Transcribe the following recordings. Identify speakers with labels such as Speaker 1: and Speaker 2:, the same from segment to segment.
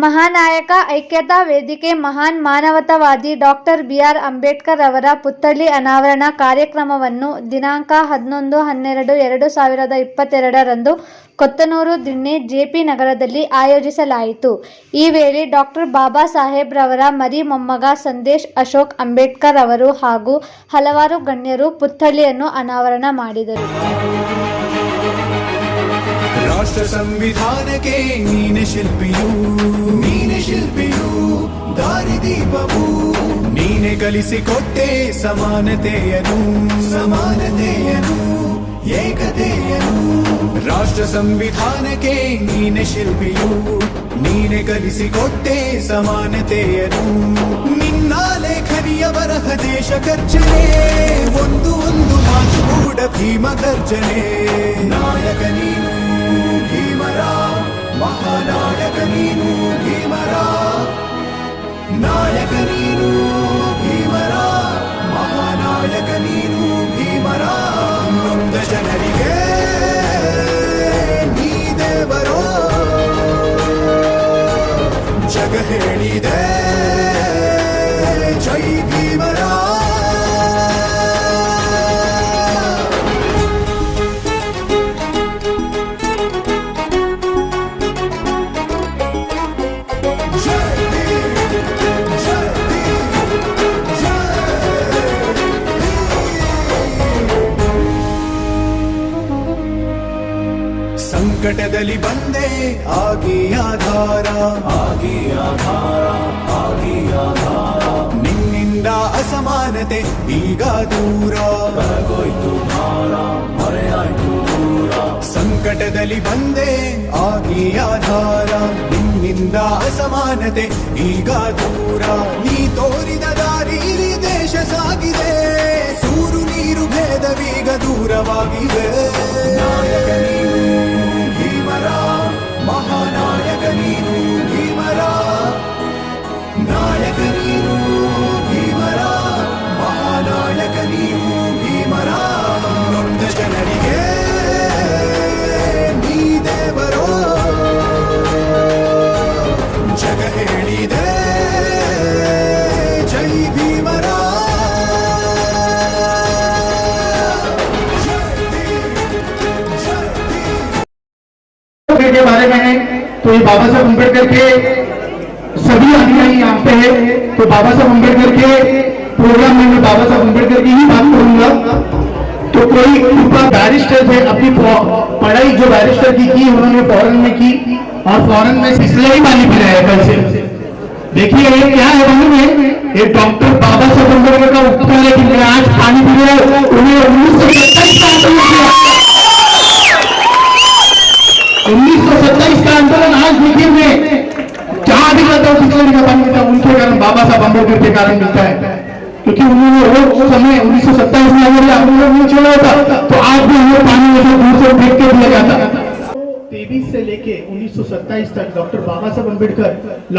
Speaker 1: ಮಹಾನಾಯಕ ಐಕ್ಯತಾ ವೇದಿಕೆ ಮಹಾನ್ ಮಾನವತಾವಾದಿ doctor B R. Ambedkar ಅವರ ಪುತ್ಥಳಿ ಅನಾವರಣ ಕಾರ್ಯಕ್ರಮವನ್ನು ದಿನಾಂಕ 11-12-2022 ರಂದು ಕೊತ್ತನೂರು ದಿಣ್ಣೆ ಜೆಪಿ ನಗರದಲ್ಲಿ ಆಯೋಜಿಸಲಾಯಿತು. ಈ ವೇಳೆ ಡಾಕ್ಟರ್ ಬಾಬಾ ಸಾಹೇಬ್ ರವರ ಮರಿ ಮೊಮ್ಮಗ ಸಂದೇಶ್ ಅಶೋಕ್ ಅಂಬೇಡ್ಕರ್ ಅವರು ಹಾಗೂ ಹಲವಾರು ಗಣ್ಯರು ಪುತ್ಥಳಿಯನ್ನು ಅನಾವರಣ ಮಾಡಿದರು.
Speaker 2: ರಾಷ್ಟ್ರ ಸಂವಿಧಾನಕ್ಕೆ ನೀನೆ ಶಿಲ್ಪಿಯು ದಾರಿದೀಪವು ನೀನೆ ಕಲಿಸಿಕೊಟ್ಟೆ ಸಮಾನತೆಯನು ಏಕತೆಯನು. ರಾಷ್ಟ್ರ ಸಂವಿಧಾನಕ್ಕೆ ನೀನೆ ಶಿಲ್ಪಿಯು ನೀನೆ ಕಲಿಸಿಕೊಟ್ಟೆ ಸಮಾನತೆಯನು. ನಿನ್ನ ಲೇಖನಿಯ ಬರಹ ದೇಶ ಗರ್ಜನೆ ಒಂದು ಮಾತು ಕೂಡ ಭೀಮ ಗರ್ಜನೆ. ನಾಯಕ ನೀನು ಭೀಮರ ಮಹಾನಾಯಕ ನೀನು ಭೀಮರ ನಾಯಕ ನೀನು ಭೀಮರ ಮಹಾನಾಯಕ ನೀನು ಭೀಮರ. ನೊಂದ ಜನರಿಗೆ ನೀ ದೇವರೋ ಜಗ ಹೇಳಿದೆ ಜೈ ಭೀಮರ. ಸಂಕಟದಲ್ಲಿ ಬಂದೆ ಆಗಿ ಆಧಾರ ನಿನ್ನಿಂದ ಅಸಮಾನತೆ ಈಗ ದೂರ ಕರಗೋಯ್ತು ಭಾರ ಮರೆಯಾಯ್ತು ದೂರ. ಸಂಕಟದಲ್ಲಿ ಬಂದೆ ಆಗಿ ಆಧಾರ ನಿನ್ನಿಂದ ಅಸಮಾನತೆ ಈಗ ದೂರ. ನೀ ತೋರಿದ ದಾರಿಲಿ ದೇಶ ಸಾಗಿದೆ ಸೂರು ನೀರು ಭೇದವೀಗ ದೂರವಾಗಿವೆ. ನಾಯಕ ನೀನು ಭೀಮರ ಮಹಾನಾಯಕ ನೀನು ಭೀಮರ ನಾಯಕ ನೀನು ಭೀಮರ ಮಹಾನಾಯಕ ನೀನು ಭೀಮರ. ನೊಂದ ಜನರಿಗೆ ನೀ ದೇವರೋ ಜಗ ಹೇಳಿದೆ ಜೈ ಭೀಮರ.
Speaker 3: के बारे में है तो ये बाबा साहब अम्बेडकर के सभी अनुयायी यहाँ पे है. तो बाबा साहब अम्बेडकर के प्रोग्राम में मैं बाबा साहब अम्बेडकर की ही बात करूंगा. तो कोई बैरिस्टर थे, अपनी पढ़ाई जो बैरिस्टर की उन्होंने फॉरेन में की और फॉरेन में इसलिए पानी पी रहे हैं कल से. देखिए ये क्या है वहां में एक डॉक्टर बाबा साहब अम्बेडकर का उत्तर है कि आज पानी पी रहे हैं. उन्हें 1927 का आंदोलन आज देखिए में जहां भी जाता है का पानी मिलता है उनके कारण बाबा साहब अम्बेडकर के कारण मिलता है. क्योंकि उन्होंने वो समय 1927 में अगर आंदोलन नहीं छोड़ा होता तो आज भी हमें पानी में दूर से फेंक के दिया जाता. 23 से लेके 1927 तक डॉक्टर बाबा साहब अम्बेडकर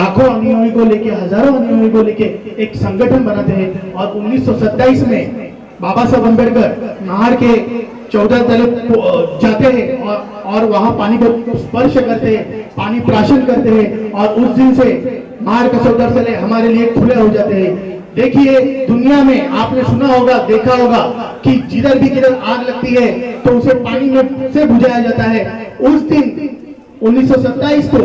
Speaker 3: लाखों अनुयायियों को लेके हजारों अनुयायियों को लेके एक संगठन बनाते हैं. और 1927 में बाबा साहब अम्बेडकर नाहर के 14 दलित जाते हैं और वहां पानी को स्पर्श करते हैं, पानी प्राशन करते हैं और उस दिन से नाहर का 14 दल हमारे लिए खुले हो जाते हैं. देखिए दुनिया में आपने सुना होगा देखा होगा कि जिधर भी किधर आग लगती है तो उसे पानी में से बुझाया जाता है. उस दिन 1927 को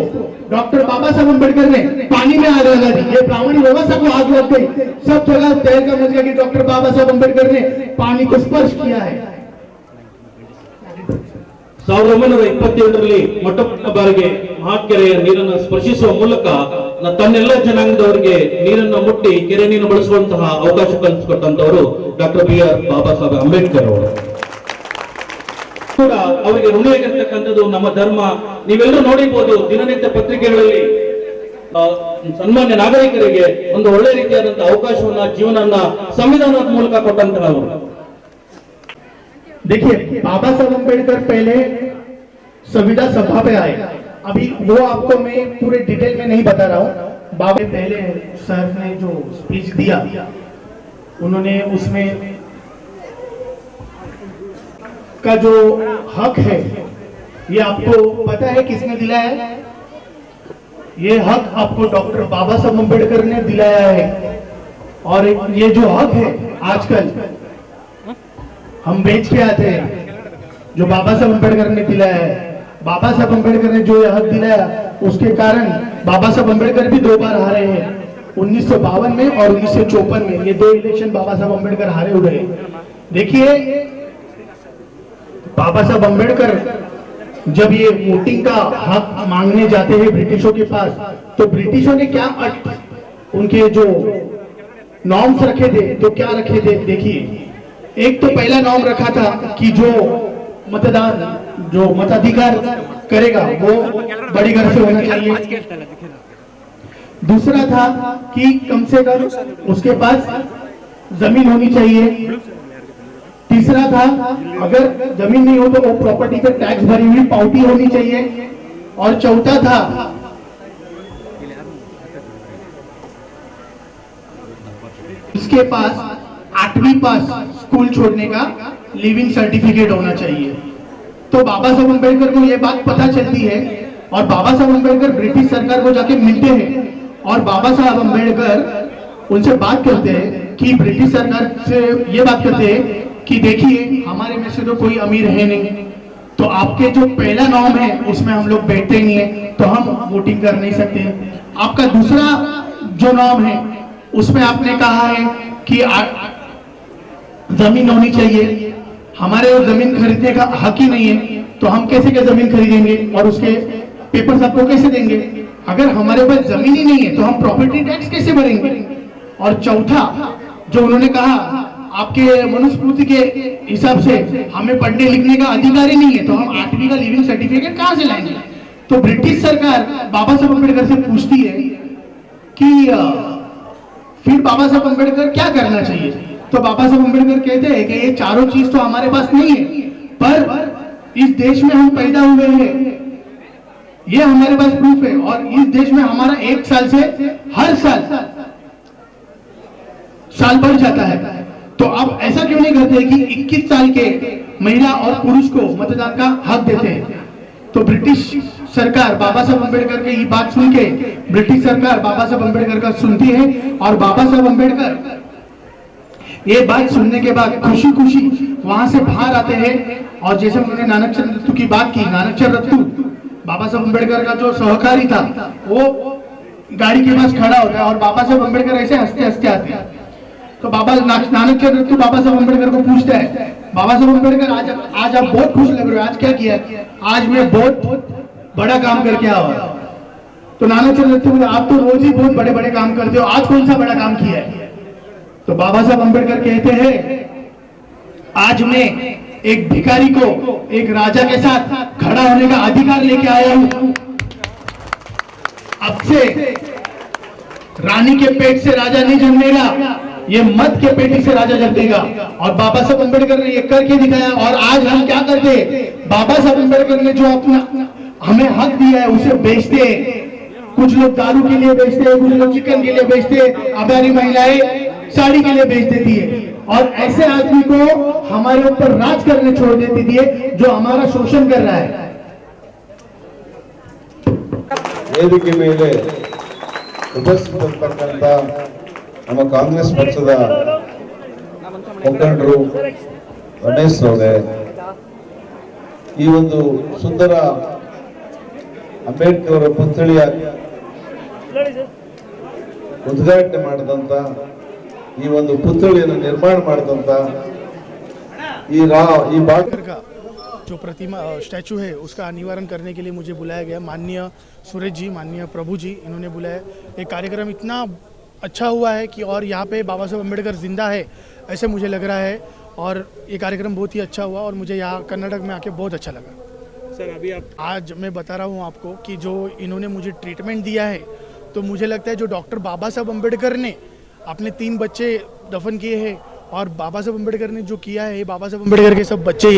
Speaker 3: डॉक्टर बाबा साहब अम्बेडकर ने पानी में आग लगा दी. ये ब्राह्मणी व्यवस्था को आग लग गई. सब जगह तहलका मच गया कि डॉक्टर बाबा साहब अम्बेडकर ने पानी को स्पर्श किया है.
Speaker 4: 1927ರಲ್ಲಿ ಮೊಟ್ಟ ಬಾರಿಗೆ ಮಹಾಕೆರೆಯ ನೀರನ್ನು ಸ್ಪರ್ಶಿಸುವ ಮೂಲಕ ತನ್ನೆಲ್ಲ ಜನಾಂಗದವರಿಗೆ ನೀರನ್ನು ಮುಟ್ಟಿ ಕೆರೆ ನೀರು ಬಳಸುವಂತಹ ಅವಕಾಶ ಕಲ್ಪಿಸಿಕೊಟ್ಟಂತವರು ಡಾಕ್ಟರ್ ಬಿ.ಆರ್. ಬಾಬಾ ಸಾಹೇಬ್ ಅಂಬೇಡ್ಕರ್ ಅವರು. ಕೂಡ ಅವರಿಗೆ ಋಣಿಯಾಗಿರ್ತಕ್ಕಂಥದ್ದು ನಮ್ಮ ಧರ್ಮ. ನೀವೆಲ್ಲರೂ ನೋಡಿರ್ಬೋದು ದಿನನಿತ್ಯ ಪತ್ರಿಕೆಗಳಲ್ಲಿ ಸನ್ಮಾನ್ಯ ನಾಗರಿಕರಿಗೆ ಒಂದು ಒಳ್ಳೆ ರೀತಿಯಾದಂತಹ ಅವಕಾಶವನ್ನ ಜೀವನವನ್ನ ಸಂವಿಧಾನದ ಮೂಲಕ ಕೊಟ್ಟಂತವರು.
Speaker 3: देखिए बाबा साहब अम्बेडकर पहले संविदा सभा पे आए. अभी वो आपको मैं पूरे डिटेल में नहीं बता रहा हूँ. बाबा पहले सर ने जो स्पीच दिया उन्होंने उसमें का जो हक है ये आपको पता है किसने दिलाया है? ये हक आपको डॉक्टर बाबा साहब अम्बेडकर ने दिलाया है। और ये जो हक है आजकल हम बेच के आते हैं, जो बाबा साहब अम्बेडकर ने दिलाया है, बाबा साहब अम्बेडकर ने जो ये हक दिलाया, उसके कारण बाबा साहब अम्बेडकर भी 2 बार हारे हैं, 1952 में और 1954 में। ये 2 इलेक्शन बाबा साहब अम्बेडकर हारे हुए हैं। देखिए, बाबा साहब अम्बेडकर जब ये वोटिंग का हक मांगने जाते हैं ब्रिटिशों के पास, तो ब्रिटिशों ने क्या उनके जो नॉर्म्स रखे थे, तो क्या रखे थे देखिए। एक तो पहला नॉर्म रखा था कि जो मताधिकार करेगा वो बड़ी घर से होना चाहिए। दूसरा था कि कम से कम उसके पास जमीन होनी चाहिए। तीसरा था अगर जमीन नहीं हो तो वो प्रॉपर्टी पे टैक्स भरी हुई पावती होनी चाहिए। और चौथा था इसके पास 8वीं पास स्कूल छोड़ने का लिविंग सर्टिफिकेट होना चाहिए। तो बाबा साहब अम्बेडकर को यह बात पता चलती है और बाबा साहब अम्बेडकर ब्रिटिश सरकार को जाके मिलते हैं और बाबा साहब अम्बेडकर उनसे बात करते हैं कि ब्रिटिश सरकार से ये बात करते हैं कि देखिए, हमारे में से तो कोई अमीर है नहीं, तो आपके जो पहला नॉर्म है उसमें हम लोग बैठते नहीं है, तो हम वोटिंग कर नहीं सकते। आपका दूसरा जो नॉर्म है उसमें आपने कहा है कि जमीन होनी चाहिए, हमारे जमीन खरीदने का हक ही नहीं है, तो हम कैसे क्या जमीन खरीदेंगे और उसके पेपर्स आपको कैसे देंगे? अगर हमारे पास जमीन ही नहीं है तो हम प्रॉपर्टी टैक्स कैसे भरेंगे? और चौथा जो उन्होंने कहा, आपके मनुस्मृति के हिसाब से हमें पढ़ने लिखने का अधिकार ही नहीं है, तो हम 8वीं का लिविंग सर्टिफिकेट कहां से लाएंगे? तो ब्रिटिश सरकार बाबा साहब अम्बेडकर से पूछती है कि फिर बाबा साहब अम्बेडकर क्या करना चाहिए? तो बाबा साहब अम्बेडकर कहते हैं कि ये चारों चीज तो हमारे पास नहीं है, पर इस देश में हम पैदा हुए हैं, ये हमारे पास प्रूफ है, और इस देश में हमारा 1 साल से हर साल बढ़ जाता है। तो आप ऐसा क्यों नहीं करते कि 21 साल के महिला और पुरुष को मतदान का हक देते हैं? तो ब्रिटिश सरकार बाबा साहब अम्बेडकर की बात सुन के ब्रिटिश सरकार बाबा साहब अम्बेडकर का सुनती है और बाबा साहब अम्बेडकर ये बात सुनने के बाद खुशी खुशी वहां से बाहर आते हैं। और जैसे उन्होंने नानक चंद्र रत्तू की बात की, नानक चंद्र रत्तू बाबा साहब अम्बेडकर का जो सहकारी था, वो गाड़ी के पास खड़ा होता है और बाबा साहब अम्बेडकर ऐसे हंसते हंसते आते हैं। तो नानक चंद्र रत्तू बाबा साहब अम्बेडकर को पूछता है, बाबा साहब अम्बेडकर आज आप बहुत खुश लग रहे हो, आज क्या किया? आज मैं बहुत बड़ा काम करके आया हूं। तो नानक चंद्र रत्तू बोले, आप तो रोज ही बहुत बड़े बड़े काम करते हो, आज कौन सा बड़ा काम किया है? तो बाबा साहब अम्बेडकर कहते हैं, आज मैं एक भिखारी को एक राजा के साथ खड़ा होने का अधिकार लेके आया हूं। अब से रानी के पेट से राजा नहीं जन्मेगा, ये मत के पेटी से राजा जन्मेगा। और बाबा साहब अम्बेडकर ने ये करके दिखाया। और आज हम क्या करते? बाबा साहब अम्बेडकर ने जो अपना हमें हक दिया है उसे बेचते हैं। कुछ लोग दारू के लिए बेचते हैं, कुछ लोग चिकन के लिए बेचते हैं, हमारी महिलाएं साड़ी के लिए बेच देती है। और ऐसे आदमी को हमारे ऊपर राज करने छोड़ देती थी जो हमारा शोषण कर रहा है।
Speaker 5: ವೇದಿಕೆ ಮೇಲೆ ಉಪಸ್ಥಿತರಿರ್ತಕ್ಕಂಥ ನಮ್ಮ ಕಾಂಗ್ರೆಸ್ ಪಕ್ಷದ ಮುಖಂಡರು ಗಣೇಶ್ ಅವರೇ, ಈ ಒಂದು ಸುಂದರ ಅಂಬೇಡ್ಕರ್ ಅವರ ಪುತ್ಥಳಿಯ ಉದ್ಘಾಟನೆ ಮಾಡಿದಂತ, ಈ ಒಂದು ಪುತ್ಥಳಿಯನ್ನು ನಿರ್ಮಾಣ ಮಾಡಿದಂತ ಈ ಭಾಗ
Speaker 6: का जो प्रतिमा स्टैचू है उसका अनिवार्य करने के लिए मुझे बुलाया गया। माननीय सुरेश जी, माननीय प्रभु जी, इन्होंने बुलाया। ये कार्यक्रम इतना अच्छा हुआ है कि और यहाँ पे बाबा साहब अम्बेडकर जिंदा है ऐसे मुझे लग रहा है। और ये कार्यक्रम बहुत ही अच्छा हुआ और मुझे यहाँ कर्नाटक में आके बहुत अच्छा लगा।
Speaker 7: सर अभी आप
Speaker 6: आज मैं बता रहा हूँ आपको कि जो इन्होंने मुझे ट्रीटमेंट दिया है, तो मुझे लगता है जो डॉक्टर बाबा साहब अम्बेडकर ने अपने 3 बच्चे दफन किए हैं और बाबा साहब अम्बेडकर ने जो किया है, बाबा साहब अम्बेडकर के सब बच्चे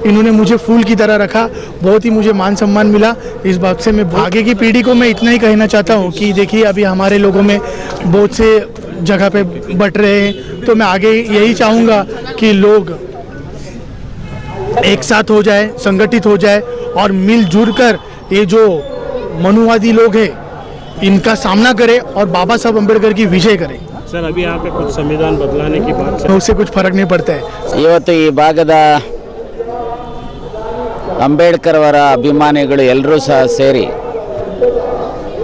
Speaker 6: इन्होंने मुझे फूल की तरह रखा। बहुत ही मुझे मान सम्मान मिला। इस बात से मैं आगे की पीढ़ी को मैं इतना ही कहना चाहता हूँ कि देखिए, अभी हमारे लोगों में बहुत से जगह पे बट रहे हैं, तो मैं आगे यही चाहूँगा कि लोग एक साथ हो जाए, संगठित हो जाए और मिलजुल कर ये जो मनुवादी लोग हैं इनका सामना करे और बाबा साहब अम्बेडकर की विजय करे।
Speaker 7: सर अभी यहाँ पे कुछ संविधान बदलाने की बात
Speaker 6: तो उससे कुछ फर्क नहीं पड़ता है।
Speaker 8: ಇವತ್ತು ಈ ಭಾಗದ ಅಂಬೇಡ್ಕರ್ ಅವರ ಅಭಿಮಾನಿಗಳು ಎಲ್ಲರೂ ಸಹ ಸೇರಿ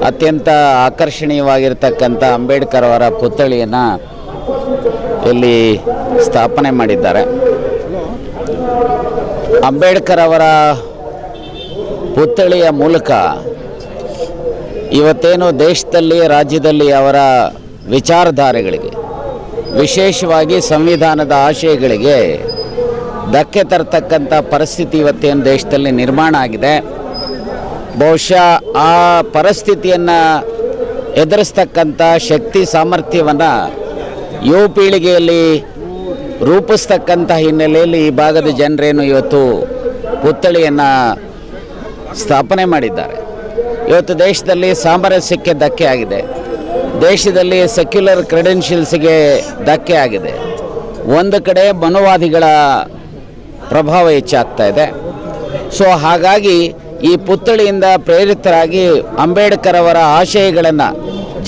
Speaker 8: ಅತ್ಯಂತ ಆಕರ್ಷಣೀಯವಾಗಿರ್ತಕ್ಕಂಥ ಅಂಬೇಡ್ಕರ್ ಅವರ ಪುತ್ಥಳಿಯನ್ನು ಇಲ್ಲಿ ಸ್ಥಾಪನೆ ಮಾಡಿದ್ದಾರೆ. ಅಂಬೇಡ್ಕರ್ ಅವರ ಪುತ್ಥಳಿಯ ಮೂಲಕ ಇವತ್ತೇನು ದೇಶದಲ್ಲಿ ರಾಜ್ಯದಲ್ಲಿ ಅವರ ವಿಚಾರಧಾರೆಗಳಿಗೆ ವಿಶೇಷವಾಗಿ ಸಂವಿಧಾನದ ಆಶಯಗಳಿಗೆ ಧಕ್ಕೆ ತರತಕ್ಕಂಥ ಪರಿಸ್ಥಿತಿ ಇವತ್ತೇನು ದೇಶದಲ್ಲಿ ನಿರ್ಮಾಣ ಆಗಿದೆ. ಬಹುಶಃ ಆ ಪರಿಸ್ಥಿತಿಯನ್ನು ಎದುರಿಸ್ತಕ್ಕಂಥ ಶಕ್ತಿ ಸಾಮರ್ಥ್ಯವನ್ನು ಯುವ ಪೀಳಿಗೆಯಲ್ಲಿ ರೂಪಿಸ್ತಕ್ಕಂಥ ಹಿನ್ನೆಲೆಯಲ್ಲಿ ಈ ಭಾಗದ ಜನರೇನು ಇವತ್ತು ಪುತ್ಥಳಿಯನ್ನು ಸ್ಥಾಪನೆ ಮಾಡಿದ್ದಾರೆ. ಇವತ್ತು ದೇಶದಲ್ಲಿ ಸಾಮರಸ್ಯಕ್ಕೆ ಧಕ್ಕೆ ಆಗಿದೆ, ದೇಶದಲ್ಲಿ ಸೆಕ್ಯುಲರ್ ಕ್ರೆಡೆನ್ಷಿಯಲ್ಸ್ಗೆ ಧಕ್ಕೆ ಆಗಿದೆ. ಒಂದು ಕಡೆ ಮನುವಾದಿಗಳ ಪ್ರಭಾವ ಹೆಚ್ಚಾಗ್ತಾ ಇದೆ. ಸೊ ಹಾಗಾಗಿ ಈ ಪುತ್ಥಳಿಯಿಂದ ಪ್ರೇರಿತರಾಗಿ ಅಂಬೇಡ್ಕರ್ ಅವರ ಆಶಯಗಳನ್ನು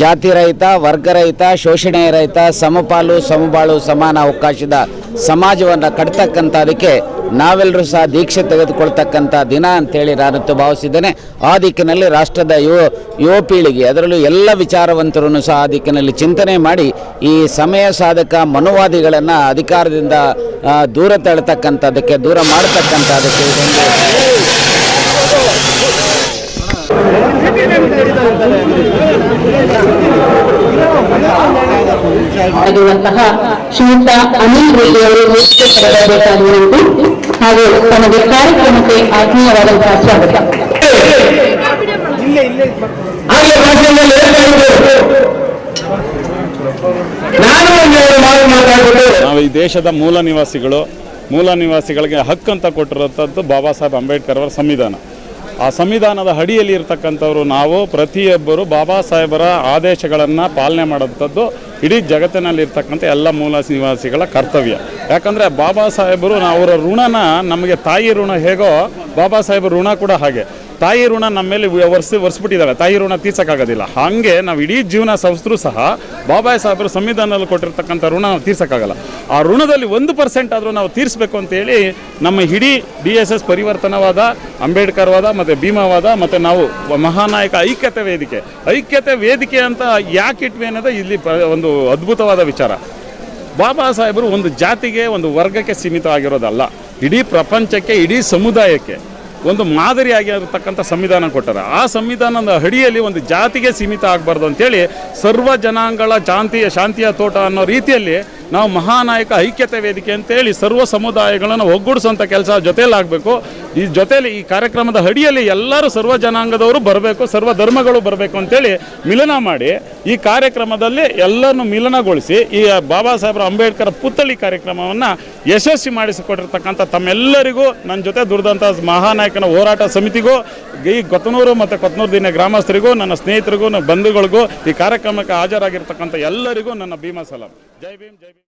Speaker 8: ಜಾತಿ ರಹಿತ, ವರ್ಗರಹಿತ, ಶೋಷಣೆ ರಹಿತ, ಸಮಪಾಲು ಸಮಬಾಳು ಸಮಾನ ಅವಕಾಶದ ಸಮಾಜವನ್ನು ಕಟ್ತಕ್ಕಂಥದಕ್ಕೆ ನಾವೆಲ್ಲರೂ ಸಹ ದೀಕ್ಷೆ ತೆಗೆದುಕೊಳ್ತಕ್ಕಂಥ ದಿನ ಅಂತೇಳಿ ನಾನಂತೂ ಭಾವಿಸಿದ್ದೇನೆ. ಆ ದಿಕ್ಕಿನಲ್ಲಿ ರಾಷ್ಟ್ರದ ಯುವ ಪೀಳಿಗೆ, ಅದರಲ್ಲೂ ಎಲ್ಲ ವಿಚಾರವಂತರನ್ನು ಸಹ ಆ ದಿಕ್ಕಿನಲ್ಲಿ ಚಿಂತನೆ ಮಾಡಿ ಈ ಸಮಯ ಸಾಧಕ ಮನುವಾದಿಗಳನ್ನು ಅಧಿಕಾರದಿಂದ ದೂರ ತಳ್ತಕ್ಕಂಥದ್ದಕ್ಕೆ, ದೂರ ಮಾಡತಕ್ಕಂಥದ್ದಕ್ಕೆ
Speaker 9: ಆಗಿರುವಂತಹ ಶ್ರೀಯುತ ಅನಿಲ್ ರೆಡ್ಡಿ ಅವರು ನೇತೃತ್ವ ಪಡೆಯಬೇಕಾಗಿರುವುದು ಹಾಗೂ ತಮಗೆ ಕಾರ್ಯಕ್ರಮಕ್ಕೆ ಆತ್ಮೀಯವಾದಂತಹ ಸ್ವಾಗತ.
Speaker 10: ನಾವು ಈ ದೇಶದ ಮೂಲ ನಿವಾಸಿಗಳಿಗೆ ಹಕ್ಕಂತ ಕೊಟ್ಟಿರುವಂಥದ್ದು ಬಾಬಾ ಸಾಹೇಬ್ ಅಂಬೇಡ್ಕರ್ ಅವರ ಸಂವಿಧಾನ. ಆ ಸಂವಿಧಾನದ ಅಡಿಯಲ್ಲಿ ಇರತಕ್ಕಂಥವ್ರು ನಾವು ಪ್ರತಿಯೊಬ್ಬರು ಬಾಬಾ ಸಾಹೇಬರ ಆದೇಶಗಳನ್ನು ಪಾಲನೆ ಮಾಡೋಂಥದ್ದು ಇಡೀ ಜಗತ್ತಿನಲ್ಲಿರ್ತಕ್ಕಂಥ ಎಲ್ಲ ಮೂಲ ನಿವಾಸಿಗಳ ಕರ್ತವ್ಯ. ಯಾಕಂದರೆ ಬಾಬಾ ಸಾಹೇಬರು ಅವರ ಋಣನ, ನಮಗೆ ತಾಯಿ ಋಣ ಹೇಗೋ ಬಾಬಾ ಸಾಹೇಬರ ಋಣ ಕೂಡ ಹಾಗೆ. ತಾಯಿ ಋಣ ನಮ್ಮ ಮೇಲೆ ಒರೆಸ್ಬಿಟ್ಟಿದ್ದಾರೆ, ತಾಯಿ ಋಣ ತೀರ್ಸೋಕ್ಕಾಗೋದಿಲ್ಲ. ಹಾಗೆ ನಾವು ಇಡೀ ಜೀವನ ಸವಿಸಿದ್ರೂ ಸಹ ಬಾಬಾ ಸಾಹೇಬರು ಸಂವಿಧಾನದಲ್ಲಿ ಕೊಟ್ಟಿರ್ತಕ್ಕಂಥ ಋಣ ನಾವು ತೀರ್ಸೋಕ್ಕಾಗಲ್ಲ. ಆ ಋಣದಲ್ಲಿ 1% ಆದರೂ ನಾವು ತೀರಿಸಬೇಕು ಅಂತೇಳಿ ನಮ್ಮ ಇಡೀ DSS ಪರಿವರ್ತನವಾದ, ಅಂಬೇಡ್ಕರ್ವಾದ ಮತ್ತು ಭೀಮವಾದ ಮತ್ತು ನಾವು ಮಹಾನಾಯಕ ಐಕ್ಯತೆ ವೇದಿಕೆ ಅಂತ ಯಾಕೆ ಇಟ್ವಿ ಅನ್ನೋದು ಇಲ್ಲಿ ಒಂದು ಅದ್ಭುತವಾದ ವಿಚಾರ. ಬಾಬಾ ಸಾಹೇಬರು ಒಂದು ಜಾತಿಗೆ, ಒಂದು ವರ್ಗಕ್ಕೆ ಸೀಮಿತವಾಗಿರೋದಲ್ಲ, ಇಡೀ ಪ್ರಪಂಚಕ್ಕೆ, ಇಡೀ ಸಮುದಾಯಕ್ಕೆ ಒಂದು ಮಾದರಿಯಾಗಿರತಕ್ಕಂಥ ಸಂವಿಧಾನ ಕೊಟ್ಟಾರೆ. ಆ ಸಂವಿಧಾನದ ಅಡಿಯಲ್ಲಿ ಒಂದು ಜಾತಿಗೆ ಸೀಮಿತ ಆಗಬಾರ್ದು ಅಂತೇಳಿ ಸರ್ವ ಜನಾಂಗಗಳ ಶಾಂತಿಯ ತೋಟ ಅನ್ನೋ ರೀತಿಯಲ್ಲಿ ನಾವು ಮಹಾನಾಯಕ ಐಕ್ಯತೆ ವೇದಿಕೆ ಅಂತೇಳಿ ಸರ್ವ ಸಮುದಾಯಗಳನ್ನು ಒಗ್ಗೂಡಿಸುವಂಥ ಕೆಲಸ ಜೊತೆಯಲ್ಲಾಗಬೇಕು. ಈ ಜೊತೆಯಲ್ಲಿ ಈ ಕಾರ್ಯಕ್ರಮದ ಅಡಿಯಲ್ಲಿ ಎಲ್ಲರೂ ಸರ್ವ ಜನಾಂಗದವರು ಬರಬೇಕು, ಸರ್ವ ಧರ್ಮಗಳು ಬರಬೇಕು ಅಂತೇಳಿ ಮಿಲನ ಮಾಡಿ ಈ ಕಾರ್ಯಕ್ರಮದಲ್ಲಿ ಎಲ್ಲರನ್ನು ಮಿಲನಗೊಳಿಸಿ ಈ ಬಾಬಾ ಸಾಹೇಬರ ಅಂಬೇಡ್ಕರ್ ಪುತ್ಥಳಿ ಕಾರ್ಯಕ್ರಮವನ್ನು ಯಶಸ್ವಿ ಮಾಡಿಸಿಕೊಟ್ಟಿರ್ತಕ್ಕಂಥ ತಮ್ಮೆಲ್ಲರಿಗೂ, ನನ್ನ ಜೊತೆ ದುಡಿದಂಥ ಮಹಾನಾಯಕನ ಹೋರಾಟ ಸಮಿತಿಗೂ, ಈ ಕೊತ್ತನೂರು ಮತ್ತು ಕೊತ್ತನೂರು ದಿನ ಗ್ರಾಮಸ್ಥರಿಗೂ, ನನ್ನ ಸ್ನೇಹಿತರಿಗೂ, ನನ್ನ ಬಂಧುಗಳಿಗೂ, ಈ ಕಾರ್ಯಕ್ರಮಕ್ಕೆ ಹಾಜರಾಗಿರ್ತಕ್ಕಂಥ ಎಲ್ಲರಿಗೂ ನನ್ನ ಭೀಮಾ ಸಲಾಂ. ಜೈ ಭೀಮ್, ಜೈ ಭೀಮ್.